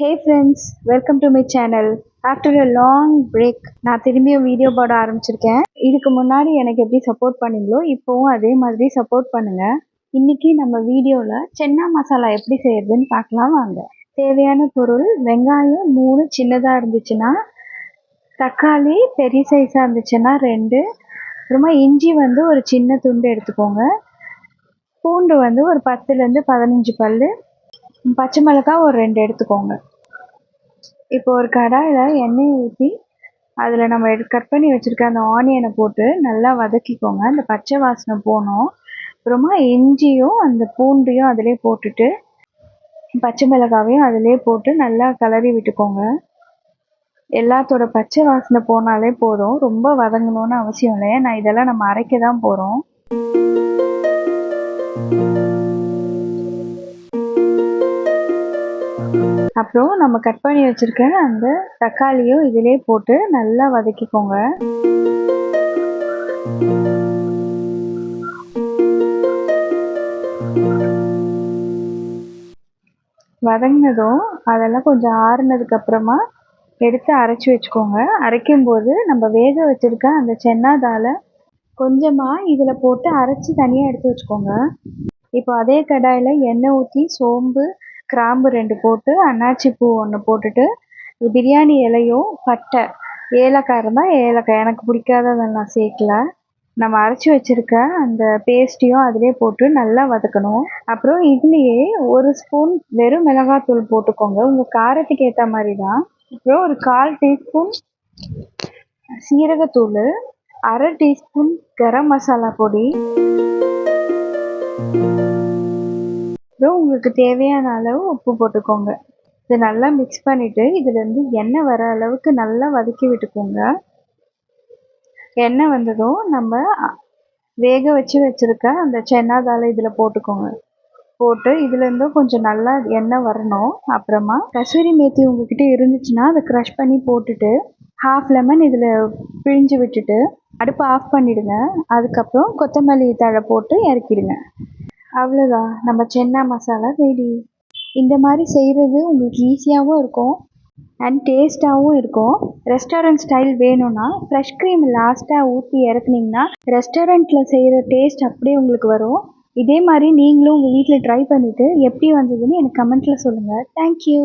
Hey friends, welcome to my channel. After a long break, நான் திரும்பியும் video போட ஆரம்பிச்சிருக்கேன். இதுக்கு முன்னாடி எனக்கு எப்படி சப்போர்ட் பண்ணீங்களோ இப்போவும் அதே மாதிரி சப்போர்ட் பண்ணுங்க. இன்னைக்கு நம்ம வீடியோவில் சென்னா மசாலா எப்படி செய்யறதுன்னு பார்க்கலாம் வாங்க. தேவையான பொருள் வெங்காயம் 3 சின்னதாக இருந்துச்சுன்னா, தக்காளி பெரிய சைஸாக இருந்துச்சுன்னா 2, அப்புறமா இஞ்சி ஒரு சின்ன துண்டு எடுத்துக்கோங்க. பூண்டு ஒரு 10லேருந்து 15 பல், பச்சை மிளகாய் ஒரு 2 எடுத்துக்கோங்க. இப்போ ஒரு கடாயில் எண்ணெய் ஊற்றி அதில் நம்ம கட் பண்ணி வச்சுருக்க அந்த ஆனியனை போட்டு நல்லா வதக்கிக்கோங்க. அந்த பச்சை வாசனை போகணும். அப்புறமா இஞ்சியும் அந்த பூண்டையும் அதிலே போட்டுட்டு பச்சை மிளகாவையும் அதிலே போட்டு நல்லா கிளறி விட்டுக்கோங்க. எல்லாத்தோட பச்சை வாசனை போனாலே போதும், ரொம்ப வதங்கணும்னு அவசியம் இல்லை. நான் இதெல்லாம் நம்ம அரைக்க தான் போகிறோம். அப்புறம் நம்ம கட் பண்ணி வச்சுருக்க அந்த தக்காளியும் இதிலே போட்டு நல்லா வதக்கிக்கோங்க. வதங்கினதும் அதெல்லாம் கொஞ்சம் ஆறுனதுக்கு அப்புறமா எடுத்து அரைச்சி வச்சுக்கோங்க. அரைக்கும்போது நம்ம வேக வச்சுருக்க அந்த சென்னா தாலை கொஞ்சமாக இதில் போட்டு அரைச்சி தனியாக எடுத்து வச்சுக்கோங்க. இப்போ அதே கடாயில் எண்ணெய் ஊற்றி சோம்பு கிராம்பு 2 போட்டு அன்னாச்சி பூ 1 போட்டுட்டு பிரியாணி இலையும் பட்டை ஏலக்காய் இருந்தால் ஏலக்காய், எனக்கு பிடிக்காததை நான் சேர்க்கல. நம்ம அரைச்சி வச்சுருக்க அந்த பேஸ்ட்டையும் அதிலே போட்டு நல்லா வதக்கணும். அப்புறம் இதுலேயே 1 ஸ்பூன் வெறும் மிளகாத்தூள் போட்டுக்கோங்க, உங்கள் காரத்துக்கு ஏற்ற மாதிரி தான். அப்புறம் ஒரு 1/4 டீஸ்பூன் சீரகத்தூள், 1/2 டீஸ்பூன் கரம் மசாலா பொடி, அப்புறம் உங்களுக்கு தேவையான அளவு உப்பு போட்டுக்கோங்க. இதை நல்லா மிக்ஸ் பண்ணிவிட்டு இதுலேருந்து எண்ணெய் வர அளவுக்கு நல்லா வதக்கி விட்டுக்கோங்க. எண்ணெய் வந்ததும் நம்ம வேக வச்சுருக்க அந்த சென்னா தாலை இதில் போட்டுக்கோங்க. போட்டு இதுலேருந்தும் கொஞ்சம் நல்லா எண்ணெய் வரணும். அப்புறமா கசூரி மேத்தி உங்ககிட்ட இருந்துச்சுன்னா அதை க்ரஷ் பண்ணி போட்டுட்டு 1/2 லெமன் இதில் பிழிஞ்சு விட்டுட்டு அடுப்பை ஆஃப் பண்ணிவிடுங்க. அதுக்கப்புறம் கொத்தமல்லி தழை போட்டு இறக்கிடுங்க. அவ்வளோதான், நம்ம சென்னா மசாலா ரெடி. இந்த மாதிரி செய்கிறது உங்களுக்கு ஈஸியாகவும் இருக்கும் அண்ட் டேஸ்ட்டாகவும் இருக்கும். ரெஸ்டாரண்ட் ஸ்டைல் வேணும்னா ஃப்ரெஷ் க்ரீம் லாஸ்ட்டாக ஊற்றி இறக்குனீங்கன்னா ரெஸ்டாரண்ட்டில் செய்கிற டேஸ்ட் அப்படியே உங்களுக்கு வரும். இதே மாதிரி நீங்களும் உங்கள் வீட்டில் ட்ரை பண்ணிவிட்டு எப்படி வந்ததுன்னு எனக்கு கமெண்ட்டில் சொல்லுங்கள். தேங்க்யூ.